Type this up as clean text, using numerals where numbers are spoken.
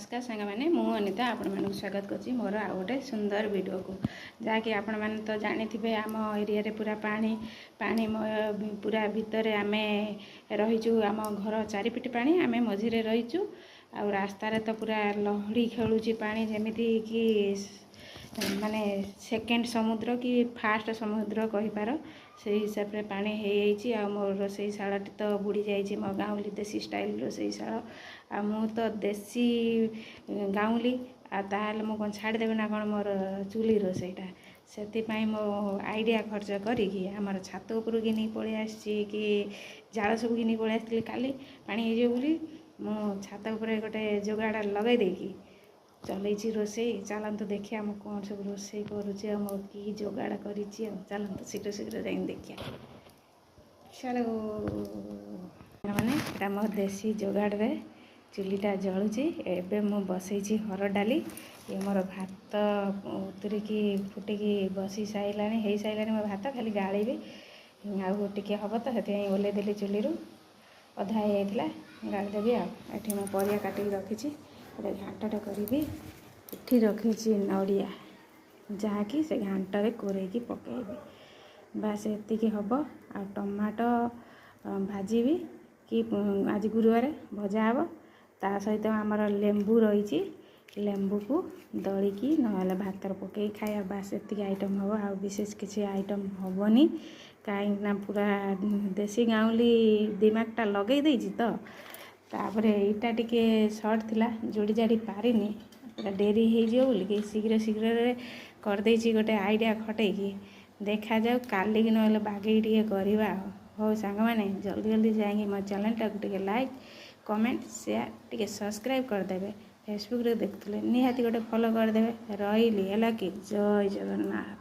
नमस्कार सांग मैंने मु अनिता आपण मानक स्वागत करछि मोर आ गोटे सुंदर वीडियो को जहाँकि आपण मैंने तो जानी थे आम एरिया रे पूरा पानी पानी पूरा भितर आमे रहीचु आम घर चारिपिटी पानी आमे मझिरे रहीचु आ रास्ता रे तो पूरा लहड़ी खेलुची पानी जेमिति कि माने सेकेंड समुद्र कि फास्ट समुद्र कहि पार से हिसाब रे पानी हे आ मोर रोसई शालाटी तो बुड़ी जाइए मो गाँवली देसी स्टाइल रोसई शाला आ मु तो देसी गाँवली आ ताल मु कौन छाड़देवी ना कौन मोर चुली रोसईटा से मो आइडिया खर्च करी आमर छात उपर घिनी पलि आसी कि जाल सब घिनी पलि आसती काली पानी हो बोली मु छात उपर गोटे जोगाड़ लगे देकी चलती रोसई चलतु देखिए मु कौन सब रोसई करुचे मो कि जोगाड़ करी चलतु शीघ्र शीघ्र जाइन देखिए चलो मैंने एटा मो देसी जोगाड़ रे चुलीटा जलुची एबे मु बसई हर डाली ये मोर भात उतरिकी फुटिकी बसी साइलानी हो साइलानी मो भात खाली गाड़ी आउ टिके हम तो से ओल्ले देली चुली अधा हो जाता गाड़ीदेवी आठी मो परिया काटिक रखी घाटटा करी इठी रखी नड़िया जहाँकि से घाटरे कोरेकी पकेबी बास एतिकी हम आ टमाटो भाजी कि आज गुरुवार भजा हे ता सहित आमर लेंबू रही लेंबू को दलिकी ना भात पकई खाया बास एतिकी आइटम हम आ विशेष किसी आइटम हेनी कहीं पूरा देसी गाँवली दिमागटा लगे देती तो तापर यहाँ टिके सर्ट थिला जोड़ी जाड़ी पारिनी पूरा डेरी हो बोलिकी शीघ्र शीघ्र करदे गोटे आइडिया खटेकी देखा जाऊ काली की ना बागे टे करवा हो सांग मैंने जल्दी जल्दी जाएंगे मो चैनलटा टे लाइक कमेंट शेयर टे सब्सक्राइब करदे फेसबुक रे देखुले निहाती गोटे फॉलो करदे रही है कि जय जगन्नाथ।